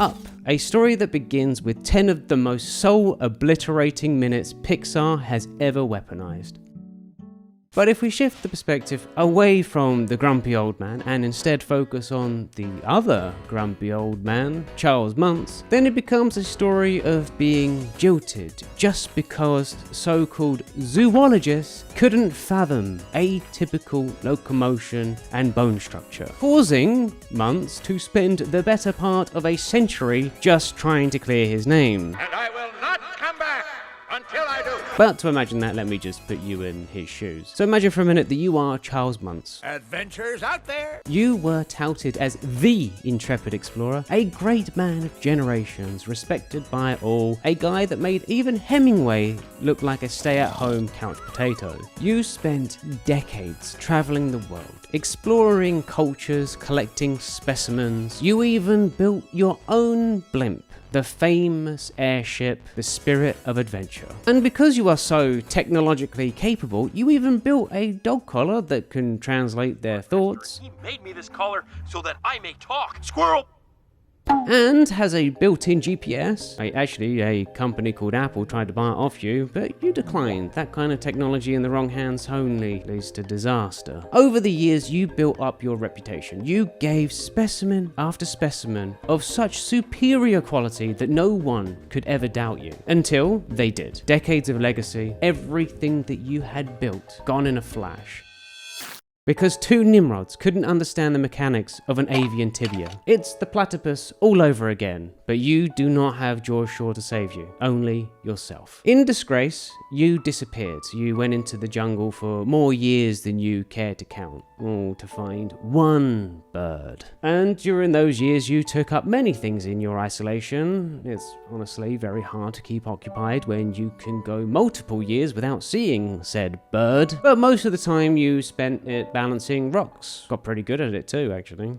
Up, a story that begins with 10 of the most soul-obliterating minutes Pixar has ever weaponized. But if we shift the perspective away from the grumpy old man and instead focus on the other grumpy old man, Charles Muntz, then it becomes a story of being jilted just because so-called zoologists couldn't fathom atypical locomotion and bone structure, causing Muntz to spend the better part of a century just trying to clear his name. And I will not come back until I do. But to imagine that, let me just put you in his shoes. So imagine for a minute that you are Charles Muntz. Adventures out there. You were touted as the intrepid explorer, a great man of generations, respected by all, a guy that made even Hemingway look like a stay-at-home couch potato. You spent decades traveling the world, exploring cultures, collecting specimens. You even built your own blimp, the famous airship, the Spirit of Adventure. And because you are so technologically capable, you even built a dog collar that can translate their thoughts. He made me this collar so that I may talk. Squirrel! And has a built-in GPS. Actually, a company called Apple tried to buy it off you, but you declined. That kind of technology in the wrong hands only leads to disaster. Over the years, you built up your reputation. You gave specimen after specimen of such superior quality that no one could ever doubt you. Until they did. Decades of legacy, everything that you had built, gone in a flash. Because two Nimrods couldn't understand the mechanics of an avian tibia. It's the platypus all over again, but you do not have George Shaw to save you, only yourself. In disgrace, you disappeared. You went into the jungle for more years than you cared to count, all to find one bird. And during those years, you took up many things in your isolation. It's honestly very hard to keep occupied when you can go multiple years without seeing said bird. But most of the time you spent it balancing rocks. Got pretty good at it too, actually.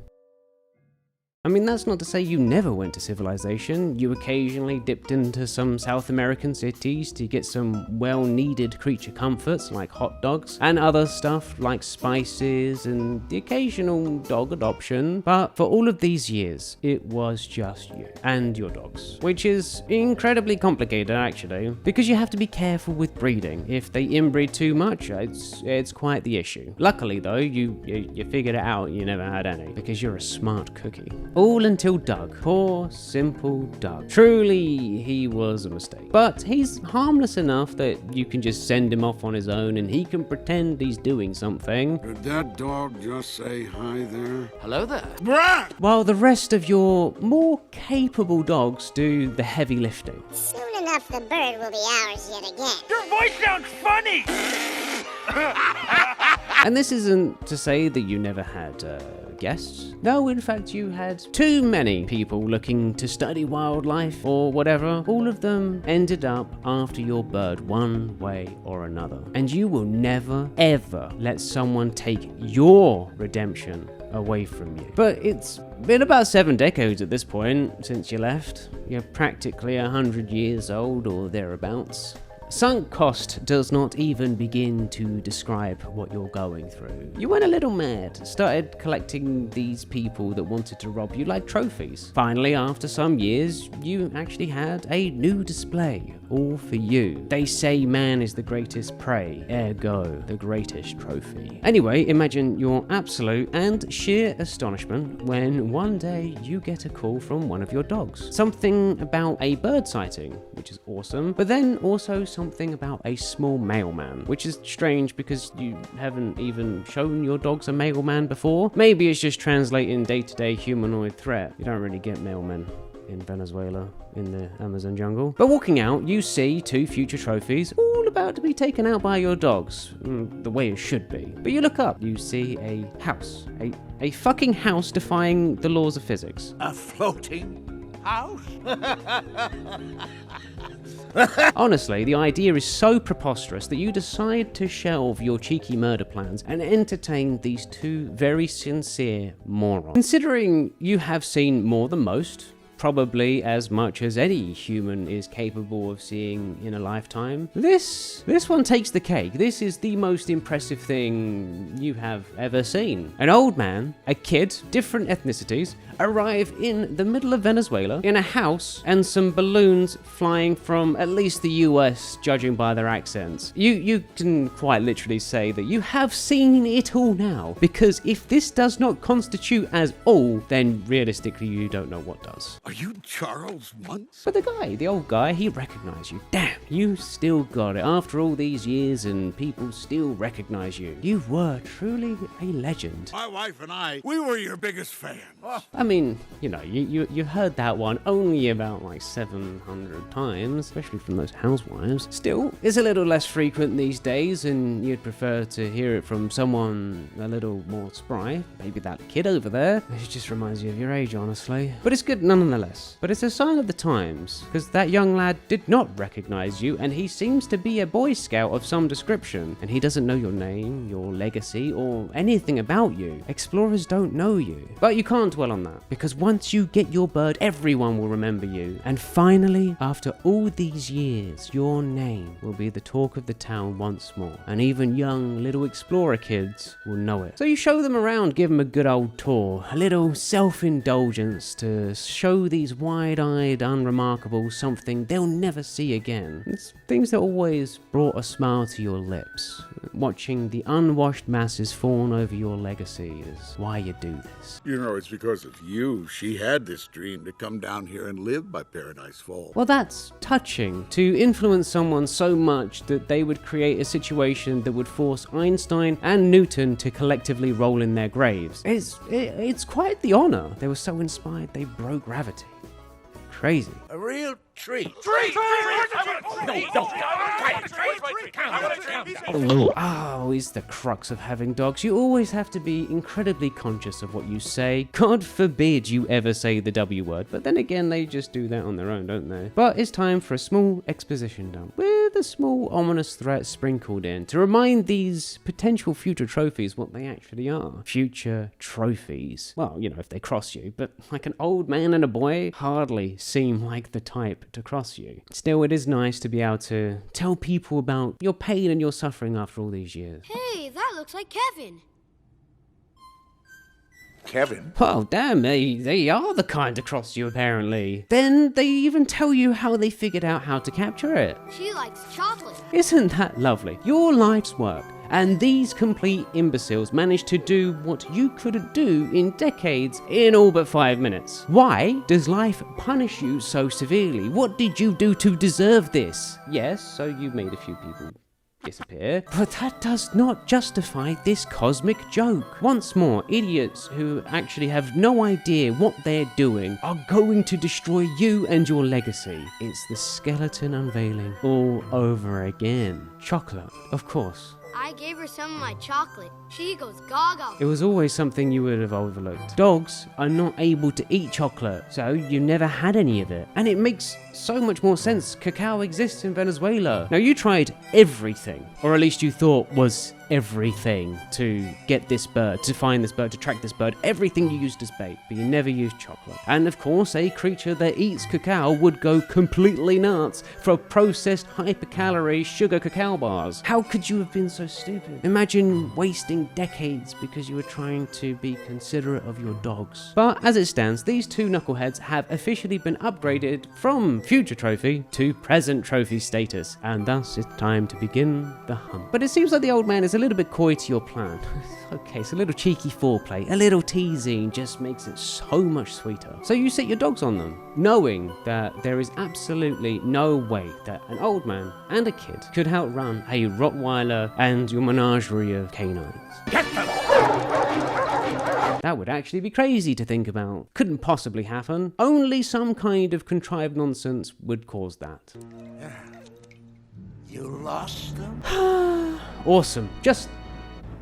I mean, that's not to say you never went to civilization. You occasionally dipped into some South American cities to get some well-needed creature comforts like hot dogs and other stuff like spices and the occasional dog adoption. But for all of these years, it was just you and your dogs, which is incredibly complicated actually, because you have to be careful with breeding. If they inbreed too much, it's quite the issue. Luckily though, you figured it out. You never had any because you're a smart cookie. All until Doug. Poor, simple Doug. Truly, he was a mistake. But he's harmless enough that you can just send him off on his own and he can pretend he's doing something. Did that dog just say hi there? Hello there. Bruh! While the rest of your more capable dogs do the heavy lifting. Soon enough, the bird will be ours yet again. Your voice sounds funny! And this isn't to say that you never had guests. No, in fact, you had too many people looking to study wildlife or whatever. All of them ended up after your bird one way or another. And you will never, ever let someone take your redemption away from you. But it's been about 7 decades at this point since you left. You're practically 100 years old or thereabouts. Sunk cost does not even begin to describe what you're going through. You went a little mad, started collecting these people that wanted to rob you like trophies. Finally, after some years, you actually had a new display, all for you. They say man is the greatest prey, ergo the greatest trophy. Anyway, imagine your absolute and sheer astonishment when one day you get a call from one of your dogs. Something about a bird sighting, which is awesome, but then also something about a small mailman, which is strange because you haven't even shown your dogs a mailman before. Maybe it's just translating day-to-day humanoid threat. You don't really get mailmen in Venezuela, in the Amazon jungle. But walking out, you see 2 future trophies, all about to be taken out by your dogs, the way it should be. But you look up, you see a house, a fucking house defying the laws of physics. A floating house? Honestly, the idea is so preposterous that you decide to shelve your cheeky murder plans and entertain these 2 very sincere morons. Considering you have seen more than most, probably as much as any human is capable of seeing in a lifetime, this one takes the cake. This is the most impressive thing you have ever seen. An old man, a kid, different ethnicities, arrive in the middle of Venezuela in a house and some balloons flying from at least the US, judging by their accents. You can quite literally say that you have seen it all now, because if this does not constitute as all, then realistically you don't know what does. Are you Charles Muntz? But the old guy, he recognized you. Damn, you still got it. After all these years and people still recognize you. You were truly a legend. My wife and I, we were your biggest fans. I mean, you heard that one only about like 700 times, especially from those housewives. Still, it's a little less frequent these days, and you'd prefer to hear it from someone a little more spry. Maybe that kid over there. It just reminds you of your age, honestly. But it's good nonetheless. But it's a sign of the times, because that young lad did not recognize you, and he seems to be a Boy Scout of some description, and he doesn't know your name, your legacy, or anything about you. Explorers don't know you. But you can't dwell on that, because once you get your bird, everyone will remember you. And finally, after all these years, your name will be the talk of the town once more, and even young little explorer kids will know it. So you show them around, give them a good old tour, a little self-indulgence to show these wide-eyed, unremarkable something they'll never see again. It's things that always brought a smile to your lips. Watching the unwashed masses fawn over your legacy is why you do this. You know, it's because of you she had this dream to come down here and live by Paradise Falls. Well, that's touching. To influence someone so much that they would create a situation that would force Einstein and Newton to collectively roll in their graves. It's quite the honor. They were so inspired they broke gravity. Crazy. A real treat. Oh, is the crux of having dogs. You always have to be incredibly conscious of what you say. God forbid you ever say the W word, but then again, they just do that on their own, don't they? But it's time for a small exposition dump, with a small ominous threat sprinkled in to remind these potential future trophies what they actually are. Future trophies. Well, if they cross you, but like an old man and a boy hardly seem like the type to cross you. Still, it is nice to be able to tell people about your pain and your suffering after all these years. Hey, that looks like Kevin. Kevin? Oh, damn, they are the kind to cross you, apparently. Then they even tell you how they figured out how to capture it. She likes chocolate. Isn't that lovely? Your life's work. And these complete imbeciles managed to do what you couldn't do in decades in all but 5 minutes. Why does life punish you so severely? What did you do to deserve this? Yes, so you made a few people disappear, but that does not justify this cosmic joke. Once more, idiots who actually have no idea what they're doing are going to destroy you and your legacy. It's the skeleton unveiling all over again. Chocolate, of course. I gave her some of my chocolate. She goes gaga. It was always something you would have overlooked. Dogs are not able to eat chocolate, so you never had any of it. And it makes so much more sense. Cacao exists in Venezuela. Now, you tried everything, or at least you thought was everything, to get this bird, to find this bird, to track this bird. Everything you used as bait, but you never used chocolate. And of course, a creature that eats cacao would go completely nuts for processed hypercalorie sugar cacao bars. How could you have been so stupid? Imagine wasting decades because you were trying to be considerate of your dogs. But as it stands, these two knuckleheads have officially been upgraded from future trophy to present trophy status, and thus it's time to begin the hunt. But it seems like the old man is a little bit coy to your plan. Okay, so a little cheeky foreplay, a little teasing just makes it so much sweeter. So you set your dogs on them, knowing that there is absolutely no way that an old man and a kid could outrun a Rottweiler and your menagerie of canines. That would actually be crazy to think about. Couldn't possibly happen. Only some kind of contrived nonsense would cause that. You lost them? Awesome. Just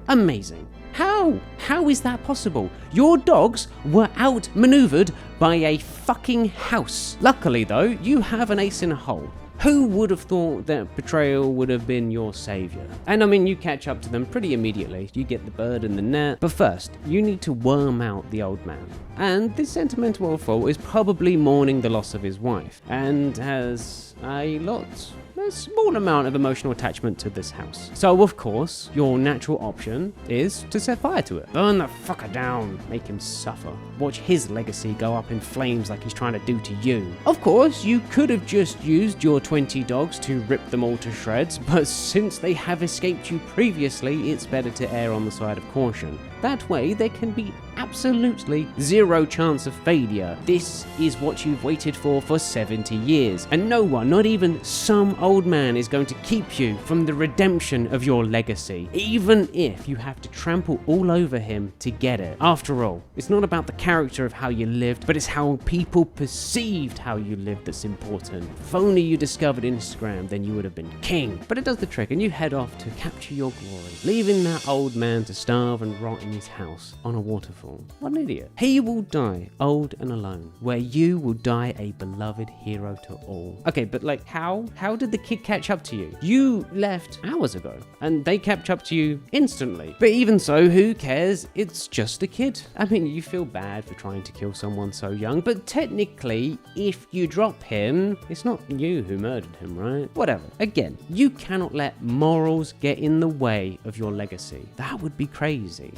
amazing. How? How is that possible? Your dogs were outmaneuvered by a fucking house. Luckily though, you have an ace in a hole. Who would have thought that betrayal would have been your savior? And I mean, you catch up to them pretty immediately. You get the bird in the net. But first, you need to worm out the old man. And this sentimental old fool is probably mourning the loss of his wife, and has a lot a small amount of emotional attachment to this house. So of course, your natural option is to set fire to it. Burn the fucker down, make him suffer. Watch his legacy go up in flames like he's trying to do to you. Of course, you could have just used your 20 dogs to rip them all to shreds, but since they have escaped you previously, it's better to err on the side of caution. That way, there can be absolutely zero chance of failure. This is what you've waited for 70 years, and no one, not even some old man, is going to keep you from the redemption of your legacy, even if you have to trample all over him to get it. After all, it's not about the character of how you lived, but it's how people perceived how you lived that's important. If only you discovered Instagram, then you would have been king. But it does the trick, and you head off to capture your glory, leaving that old man to starve and rot in his house on a waterfall. What an idiot. He will die old and alone, where you will die a beloved hero to all. Okay, but like how did the kid catch up to you? You left hours ago and they catch up to you instantly. But even so, who cares? It's just a kid. I mean, you feel bad for trying to kill someone so young, but technically, if you drop him, it's not you who murdered him, right? Whatever. Again, you cannot let morals get in the way of your legacy. That would be crazy.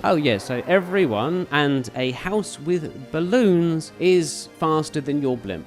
Oh yeah, so everyone and a house with balloons is faster than your blimp.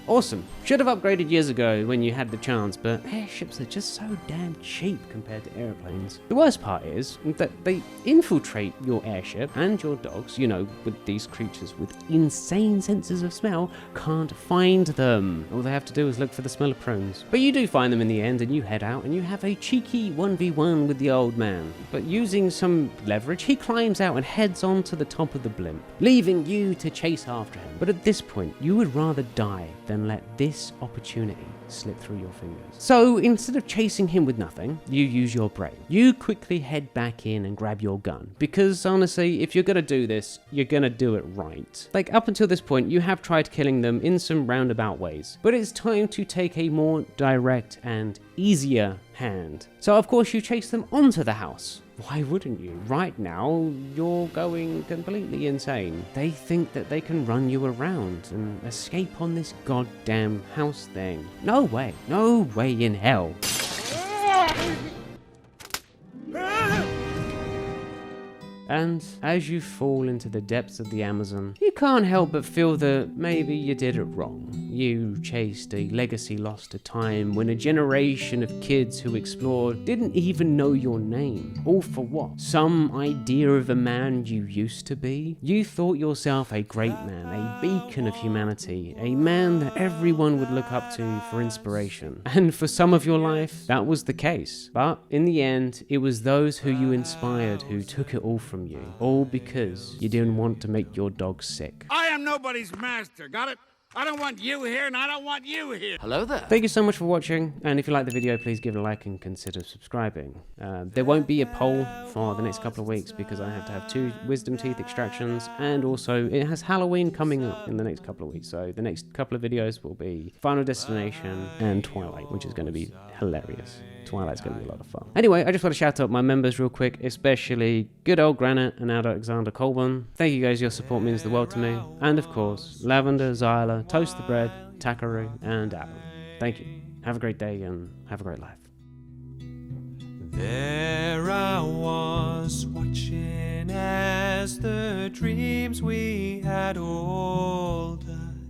Awesome. Should have upgraded years ago when you had the chance, but airships are just so damn cheap compared to airplanes. The worst part is that they infiltrate your airship, and your dogs, you know, with these creatures with insane senses of smell, can't find them. All they have to do is look for the smell of prunes. But you do find them in the end, and you head out and you have a cheeky 1v1 with the old man. But using some leverage, he climbs out and heads on to the top of the blimp, leaving you to chase after him. But at this point, you would rather die than let this opportunity slip through your fingers. So instead of chasing him with nothing, you use your brain. You quickly head back in and grab your gun, because honestly, if you're gonna do this, you're gonna do it right. Like, up until this point, you have tried killing them in some roundabout ways, but it's time to take a more direct and easier hand. So of course you chase them onto the house. Why wouldn't you? Right now, you're going completely insane. They think that they can run you around and escape on this goddamn house thing. No way. No way in hell. And as you fall into the depths of the Amazon, you can't help but feel that maybe you did it wrong. You chased a legacy lost to time when a generation of kids who explored didn't even know your name. All for what? Some idea of a man you used to be? You thought yourself a great man, a beacon of humanity, a man that everyone would look up to for inspiration. And for some of your life, that was the case. But in the end, it was those who you inspired who took it all from you, all because you didn't want to make your dog sick. I am nobody's master, got it? I don't want you here, and I don't want you here. Hello there. Thank you so much for watching, and if you like the video, please give it a like and consider subscribing. There won't be a poll for the next couple of weeks because I have to have 2 wisdom teeth extractions, and also it has Halloween coming up in the next couple of weeks. So the next couple of videos will be Final Destination and Twilight, which is going to be hilarious. Twilight's going to be a lot of fun. Anyway, I just want to shout out my members real quick, especially good old Granite and Alexander Colburn. Thank you guys, your support means the world to me. And of course, Lavender, Zyla, Toast the Bread, Takaru, and Alan. Thank you. Have a great day and have a great life. There I was, watching as the dreams we had all